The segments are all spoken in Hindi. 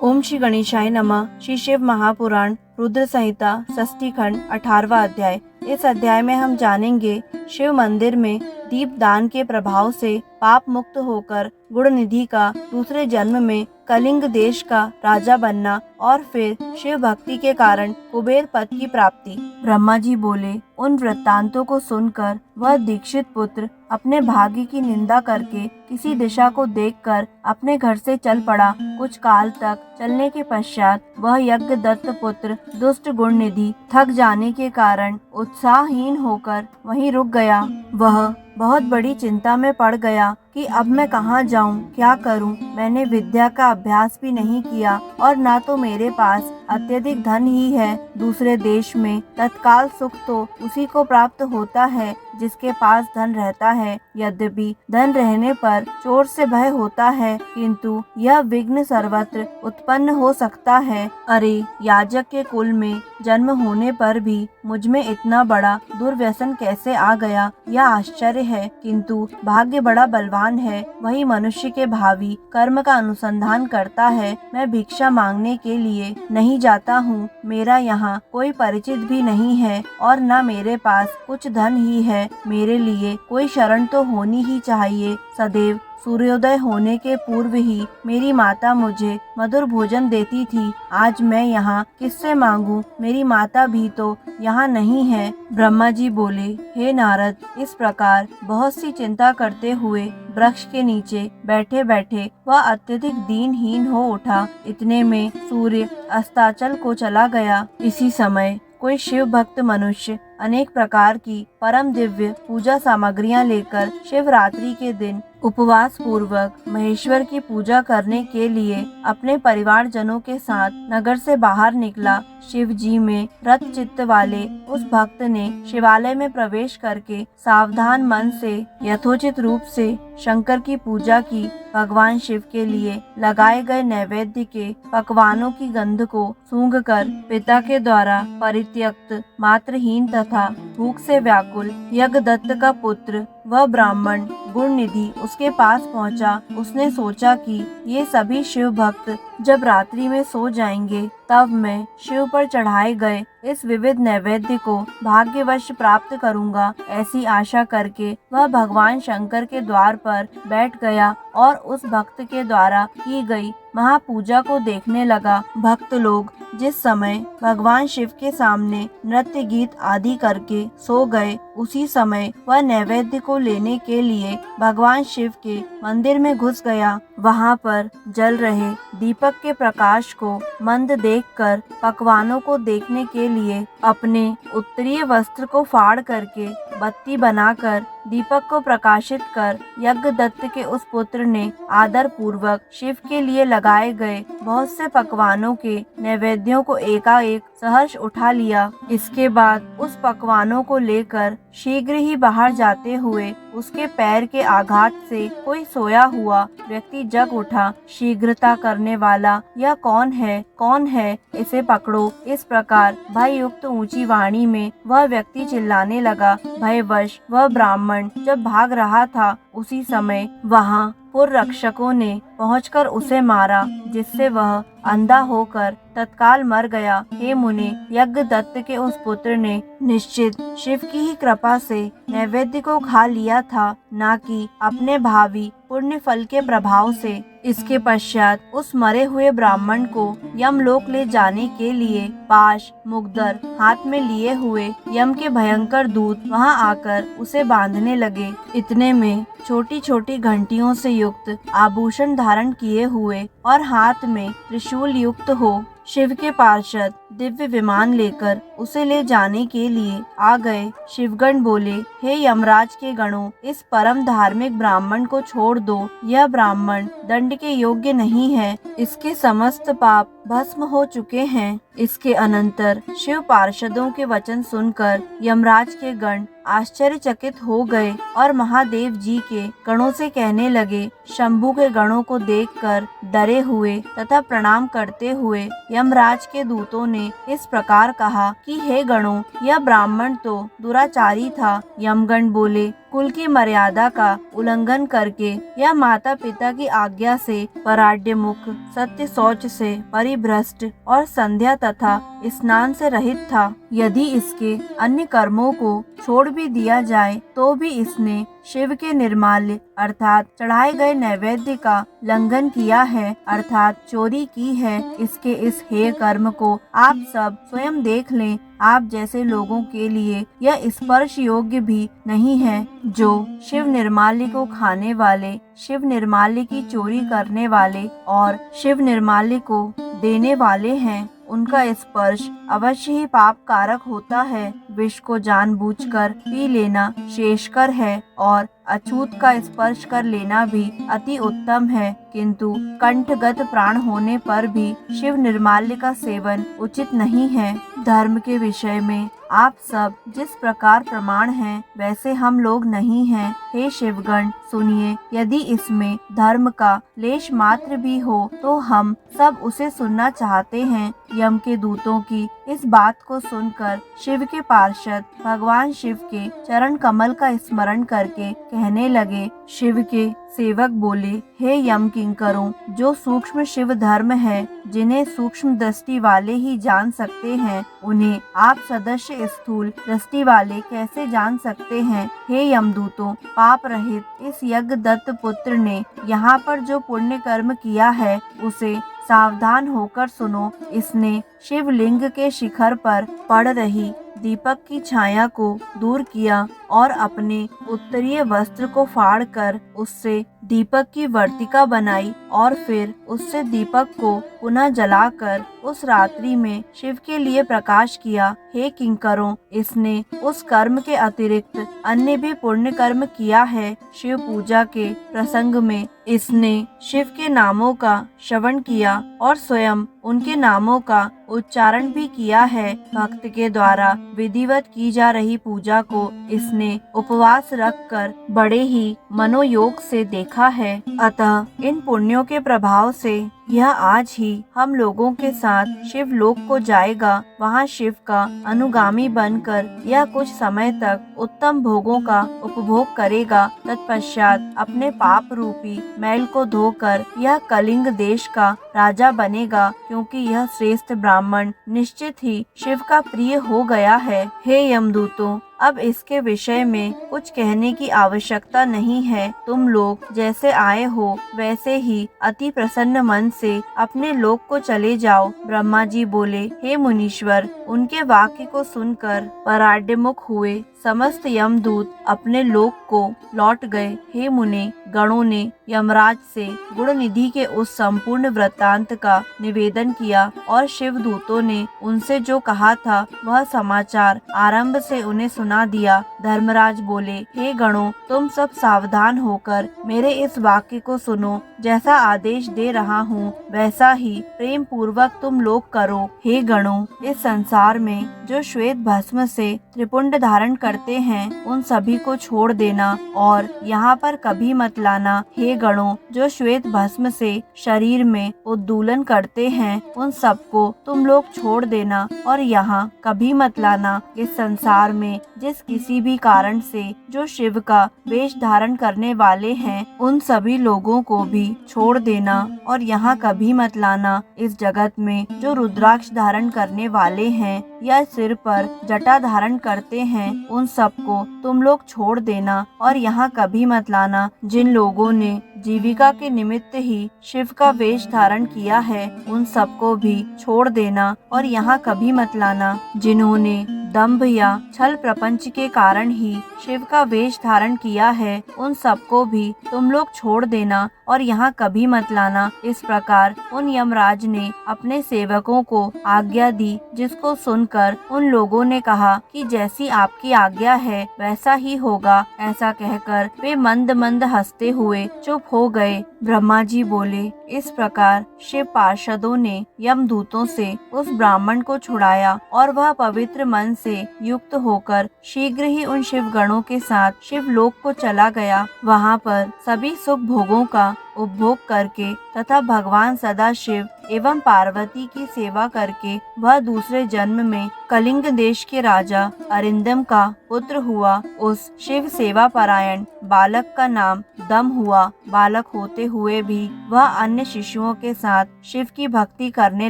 ओम श्री गणेशाय नमः। श्री शिव महापुराण रुद्र संहिता षष्ठी खंड 18वां अध्याय। इस अध्याय में हम जानेंगे शिव मंदिर में दीप दान के प्रभाव से पाप मुक्त होकर गुण निधि का दूसरे जन्म में कलिंग देश का राजा बनना और फिर शिव भक्ति के कारण कुबेर पद की प्राप्ति। ब्रह्मा जी बोले, उन वृत्तांतों को सुनकर वह दीक्षित पुत्र अपने भाग्य की निंदा करके किसी दिशा को देखकर अपने घर से चल पड़ा। कुछ काल तक चलने के पश्चात वह यज्ञ दत्त पुत्र दुष्ट गुण निधि थक जाने के कारण उत्साहहीन होकर वहीं रुक गया। वह बहुत बड़ी चिंता में पड़ गया कि अब मैं कहाँ जाऊँ, क्या करूँ। मैंने विद्या का अभ्यास भी नहीं किया और ना तो मेरे पास अत्यधिक धन ही है। दूसरे देश में तत्काल सुख तो उसी को प्राप्त होता है जिसके पास धन रहता है। यद्यपि धन रहने पर चोर से भय होता है, किंतु यह विघ्न सर्वत्र उत्पन्न हो सकता है। अरे, याजक के कुल में जन्म होने पर भी मुझ में इतना बड़ा दुर्व्यसन कैसे आ गया, यह आश्चर्य है। किंतु भाग्य बड़ा बलवान है, वही मनुष्य के भावी कर्म का अनुसंधान करता है। मैं भिक्षा मांगने के लिए नहीं जाता हूँ। मेरा यहाँ कोई परिचित भी नहीं है और न मेरे पास कुछ धन ही है। मेरे लिए कोई शरण तो होनी ही चाहिए। सदैव सूर्योदय होने के पूर्व ही मेरी माता मुझे मधुर भोजन देती थी। आज मैं यहाँ किससे मांगू? मेरी माता भी तो यहाँ नहीं है। ब्रह्मा जी बोले, हे नारद, इस प्रकार बहुत सी चिंता करते हुए वृक्ष के नीचे बैठे बैठे वह अत्यधिक दीनहीन हो उठा। इतने में सूर्य अस्ताचल को चला गया। इसी समय कोई शिव भक्त मनुष्य अनेक प्रकार की परम दिव्य पूजा सामग्रियां लेकर शिवरात्रि के दिन उपवास पूर्वक महेश्वर की पूजा करने के लिए अपने परिवारजनों के साथ नगर से बाहर निकला। शिव जी में रत चित्त वाले उस भक्त ने शिवालय में प्रवेश करके सावधान मन से यथोचित रूप से शंकर की पूजा की। भगवान शिव के लिए लगाए गए नैवेद्य के पकवानों की गंध को सूंघकर पिता के द्वारा परित्यक्त मात्रहीन तथा भूख से व्याकुल यज्ञदत्त का पुत्र वह ब्राह्मण गुण निधि उसके पास पहुंचा। उसने सोचा कि ये सभी शिव भक्त जब रात्रि में सो जाएंगे तब मैं शिव पर चढ़ाए गए इस विविध नैवेद्य को भाग्यवश प्राप्त करूंगा। ऐसी आशा करके वह भगवान शंकर के द्वार पर बैठ गया और उस भक्त के द्वारा की गई महापूजा को देखने लगा। भक्त लोग जिस समय भगवान शिव के सामने नृत्य गीत आदि करके सो गए, उसी समय वह नैवेद्य को लेने के लिए भगवान शिव के मंदिर में घुस गया। वहां पर जल रहे दीपक के प्रकाश को मंद देखकर पकवानों को देखने के लिए अपने उत्तरीय वस्त्र को फाड़ करके बत्ती बनाकर दीपक को प्रकाशित कर यज्ञदत्त के उस पुत्र ने आदर पूर्वक शिव के लिए लगाए गए बहुत से पकवानों के नैवेद्यों को एकाएक सहर्ष उठा लिया। इसके बाद उस पकवानों को लेकर शीघ्र ही बाहर जाते हुए उसके पैर के आघात से कोई सोया हुआ व्यक्ति जग उठा। शीघ्रता करने वाला यह कौन है, कौन है, इसे पकड़ो। इस प्रकार भय युक्त ऊंची वाणी में वह व्यक्ति चिल्लाने लगा। भयवश वह ब्राह्मण जब भाग रहा था, उसी समय वहां पुररक्षकों ने पहुंचकर उसे मारा, जिससे वह अंधा होकर तत्काल मर गया। हे मुने, यज्ञदत्त के उस पुत्र ने निश्चित शिव की ही कृपा से नैवेद्य को खा लिया था, ना कि अपने भावी पुण्य फल के प्रभाव से। इसके पश्चात उस मरे हुए ब्राह्मण को यमलोक ले जाने के लिए पाश मुग्दर हाथ में लिए हुए यम के भयंकर दूत वहां आकर उसे बांधने लगे। इतने में छोटी छोटी घंटियों से युक्त आभूषण धारण किए हुए और हाथ में त्रिशूल युक्त हो शिव के पार्षद दिव्य विमान लेकर उसे ले जाने के लिए आ गए। शिवगण बोले, हे यमराज के गणों, इस परम धार्मिक ब्राह्मण को छोड़ दो। यह ब्राह्मण दंड के योग्य नहीं है। इसके समस्त पाप भस्म हो चुके हैं। इसके अनंतर शिव पार्षदों के वचन सुनकर यमराज के गण आश्चर्यचकित हो गए और महादेव जी के गणों से कहने लगे। शंभु के गणों को देखकर डरे हुए तथा प्रणाम करते हुए यमराज के दूतों ने इस प्रकार कहा कि हे गणों, यह ब्राह्मण तो दुराचारी था। यमगण बोले, कुल की मर्यादा का उल्लंघन करके या माता पिता की आज्ञा से पराड्यमुख, सत्य शौच से परिभ्रष्ट और संध्या तथा स्नान से रहित था। यदि इसके अन्य कर्मों को छोड़ भी दिया जाए तो भी इसने शिव के निर्माल्य अर्थात चढ़ाए गए नैवेद्य का लंघन किया है, अर्थात चोरी की है। इसके इस हेय कर्म को आप सब स्वयं देख लें। आप जैसे लोगों के लिए यह स्पर्श योग्य भी नहीं है। जो शिव निर्माल्य को खाने वाले, शिव निर्माल्य की चोरी करने वाले और शिव निर्माल्य को देने वाले हैं, उनका स्पर्श अवश्य ही पाप कारक होता है। विष को जानबूझकर पी लेना शेषकर है और अछूत का स्पर्श कर लेना भी अति उत्तम है, किंतु कंठगत प्राण होने पर भी शिव निर्माल्य का सेवन उचित नहीं है। धर्म के विषय में आप सब जिस प्रकार प्रमाण हैं वैसे हम लोग नहीं हैं। हे शिवगण सुनिए, यदि इसमें धर्म का लेश मात्र भी हो तो हम सब उसे सुनना चाहते हैं। यम के दूतों की इस बात को सुनकर शिव के पार्षद भगवान शिव के चरण कमल का स्मरण करके कहने लगे। शिव के सेवक बोले, हे यम किंकरों, जो सूक्ष्म शिव धर्म है जिन्हें सूक्ष्म दृष्टि वाले ही जान सकते हैं, उन्हें आप सदस्य स्थूल दृष्टि वाले कैसे जान सकते हैं। हे यमदूतों, पाप रहित इस यज्ञ दत्त पुत्र ने यहाँ पर जो पुण्य कर्म किया है उसे सावधान होकर सुनो। इसने शिवलिंग के शिखर पर पड़ रही दीपक की छाया को दूर किया और अपने उत्तरीय वस्त्र को फाड़कर उससे दीपक की वर्तिका बनाई और फिर उससे दीपक को पुनः जलाकर उस रात्रि में शिव के लिए प्रकाश किया। हे किंकरों, इसने उस कर्म के अतिरिक्त अन्य भी पुण्य कर्म किया है। शिव पूजा के प्रसंग में इसने शिव के नामों का श्रवण किया और स्वयं उनके नामों का उच्चारण भी किया है। भक्त के द्वारा विधिवत की जा रही पूजा को इसने उपवास रखकर बड़े ही मनोयोग से देखा है। अतः इन पुण्यों के प्रभाव से यह आज ही हम लोगों के साथ शिव लोक को जाएगा। वहाँ शिव का अनुगामी बनकर यह कुछ समय तक उत्तम भोगों का उपभोग करेगा। तत्पश्चात अपने पाप रूपी मैल को धोकर यह कलिंग देश का राजा बनेगा, क्योंकि यह श्रेष्ठ ब्राह्मण निश्चित ही शिव का प्रिय हो गया है। हे यमदूतों, अब इसके विषय में कुछ कहने की आवश्यकता नहीं है। तुम लोग जैसे आए हो वैसे ही अति प्रसन्न मन से अपने लोक को चले जाओ। ब्रह्मा जी बोले, हे मुनीश्वर, उनके वाक्य को सुनकर पराड्यमुख हुए समस्त यमदूत अपने लोक को लौट गए। हे मुने, गणों ने यमराज से गुण निधि के उस संपूर्ण वृत्तांत का निवेदन किया और शिव दूतों ने उनसे जो कहा था वह समाचार आरंभ से उन्हें सुना दिया। धर्मराज बोले, हे गणों, तुम सब सावधान होकर मेरे इस वाक्य को सुनो। जैसा आदेश दे रहा हूँ वैसा ही प्रेम पूर्वक तुम लोग करो। हे गणों, इस संसार में जो श्वेत भस्म से त्रिपुंड धारण करते हैं उन सभी को छोड़ देना और यहाँ पर कभी मत लाना। हे गणों, जो श्वेत भस्म से शरीर में उद्दूलन करते हैं उन सबको तुम लोग छोड़ देना और यहाँ कभी मत लाना। इस संसार में जिस किसी भी कारण से जो शिव का वेश धारण करने वाले हैं उन सभी लोगों को भी छोड़ देना और यहाँ कभी मत लाना। इस जगत में जो रुद्राक्ष धारण करने वाले हैं या सिर पर जटा धारण करते हैं उन सबको तुम लोग छोड़ देना और यहाँ कभी मत लाना। जिन लोगों ने जीविका के निमित्त ही शिव का वेश धारण किया है उन सबको भी छोड़ देना और यहाँ कभी मत लाना। जिन्होंने दंभ या छल प्रपंच के कारण ही शिव का वेश धारण किया है उन सबको भी तुम लोग छोड़ देना और यहाँ कभी मत लाना। इस प्रकार उन यमराज ने अपने सेवकों को आज्ञा दी, जिसको सुनकर उन लोगों ने कहा कि जैसी आपकी आज्ञा है वैसा ही होगा। ऐसा कहकर वे मंद मंद हंसते हुए चुप हो गए। ब्रह्मा जी बोले, इस प्रकार शिव पार्षदों ने यमदूतों से उस ब्राह्मण को छुड़ाया और वह पवित्र मन से युक्त होकर शीघ्र ही उन शिव गणों के साथ शिवलोक को चला गया। वहाँ पर सभी सुख भोगों का उपभोग करके तथा भगवान सदाशिव एवं पार्वती की सेवा करके वह दूसरे जन्म में कलिंग देश के राजा अरिंदम का पुत्र हुआ। उस शिव सेवा परायण बालक का नाम दम हुआ। बालक होते हुए भी वह अन्य शिशुओं के साथ शिव की भक्ति करने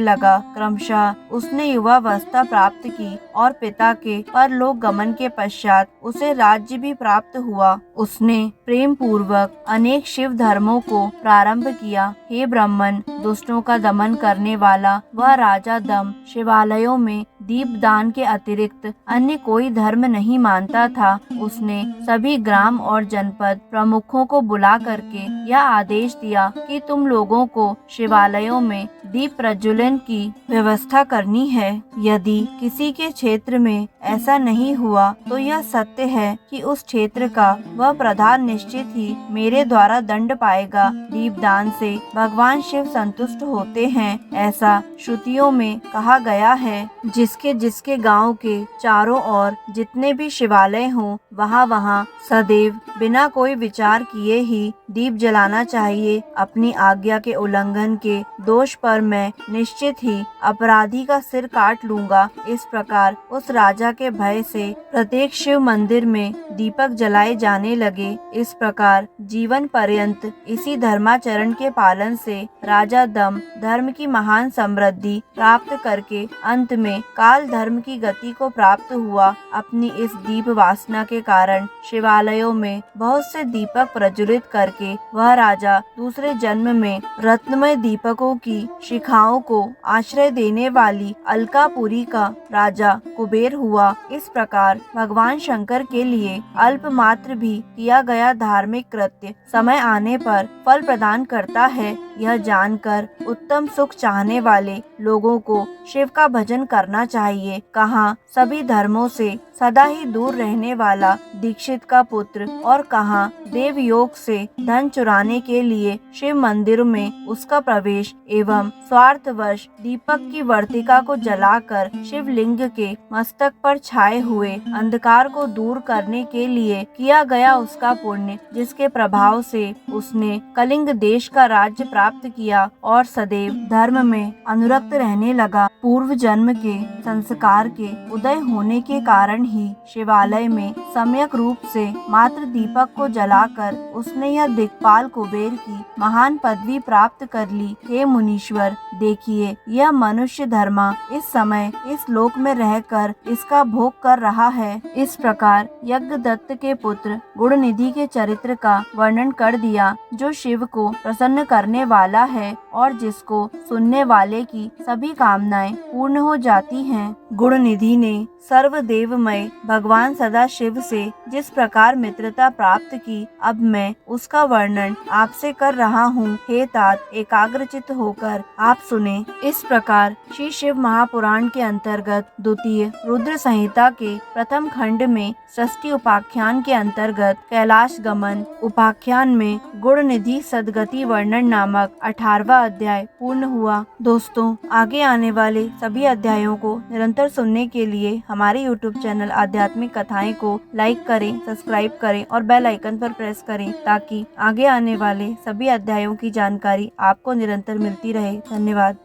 लगा। क्रमशः उसने युवावस्था प्राप्त की और पिता के परलोक गमन के पश्चात उसे राज्य भी प्राप्त हुआ। उसने प्रेम पूर्वक अनेक शिव धर्मों को प्रारंभ किया। हे ब्राह्मण, दुष्टों का दमन करने वाला वह राजा दम शिवालयों में दीपदान के अतिरिक्त अन्य कोई धर्म नहीं मानता था। उसने सभी ग्राम और जनपद प्रमुखों को बुला करके यह आदेश दिया कि तुम लोगों को शिवालयों में दीप प्रज्वलन की व्यवस्था करनी है। यदि किसी के क्षेत्र में ऐसा नहीं हुआ तो यह सत्य है कि उस क्षेत्र का वह प्रधान निश्चित ही मेरे द्वारा दंड पाएगा। दीपदान से भगवान शिव संतुष्ट होते हैं, ऐसा श्रुतियों में कहा गया है। जिसके जिसके गांव के चारों ओर जितने भी शिवालय हों, वहाँ सदैव बिना कोई विचार किए ही दीप जलाना चाहिए। अपनी आज्ञा के उल्लंघन के दोष पर मैं निश्चित ही अपराधी का सिर काट लूंगा। इस प्रकार उस राजा के भय से प्रत्येक शिव मंदिर में दीपक जलाए जाने लगे। इस प्रकार जीवन पर्यंत इसी धर्माचरण के पालन से राजा दम धर्म की महान समृद्धि प्राप्त करके अंत में काल धर्म की गति को प्राप्त हुआ। अपनी इस दीप वासना के कारण शिवालयों में बहुत से दीपक प्रज्वलित करके वह राजा दूसरे जन्म में रत्नमय दीपकों की शिखाओं को आश्रय देने वाली अलकापुरी का राजा कुबेर हुआ। इस प्रकार भगवान शंकर के लिए अल्प मात्र भी किया गया धार्मिक कृत्य समय आने पर फल प्रदान करता है। यह जानकर उत्तम सुख चाहने वाले लोगों को शिव का भजन करना चाहिए। कहाँ सभी धर्मों से सदा ही दूर रहने वाला दीक्षित का पुत्र और कहाँ देव योग से धन चुराने के लिए शिव मंदिर में उसका प्रवेश एवं स्वार्थवश दीपक की वर्तिका को जलाकर शिवलिंग के मस्तक पर छाए हुए अंधकार को दूर करने के लिए किया गया उसका पुण्य, जिसके प्रभाव से उसने कलिंग देश का राज्य प्राप्त किया और सदैव धर्म में अनुरक्त रहने लगा। पूर्व जन्म के संस्कार के उदय होने के कारण ही शिवालय में सम्यक रूप से मात्र दीपक को जलाकर उसने यह दिक्पाल कुबेर की महान पदवी प्राप्त कर ली। हे मुनीश्वर, देखिए यह मनुष्य धर्मा इस समय इस लोक में रहकर इसका भोग कर रहा है। इस प्रकार यज्ञदत्त के पुत्र गुणनिधि के चरित्र का वर्णन कर दिया, जो शिव को प्रसन्न करने वाला है और जिसको सुनने वाले की सभी कामनाएं पूर्ण हो जाती हैं। गुणनिधि ने सर्वदेवमय भगवान सदाशिव से जिस प्रकार मित्रता प्राप्त की, अब मैं उसका वर्णन आपसे कर रहा हूँ। हे तात, एकाग्रचित होकर आप सुने। इस प्रकार श्री शिव महापुराण के अंतर्गत द्वितीय रुद्र संहिता के प्रथम खंड में षष्ठी उपाख्यान के अंतर्गत कैलाश गमन उपाख्यान में गुणनिधि सदगति वर्णन नामक 18वां अध्याय पूर्ण हुआ। दोस्तों, आगे आने वाले सभी अध्यायों को निरंतर सुनने के लिए हमारे YouTube चैनल आध्यात्मिक कथाएं को लाइक करें, सब्सक्राइब करें और बेल आइकन पर प्रेस करें, ताकि आगे आने वाले सभी अध्यायों की जानकारी आपको निरंतर मिलती रहे। धन्यवाद।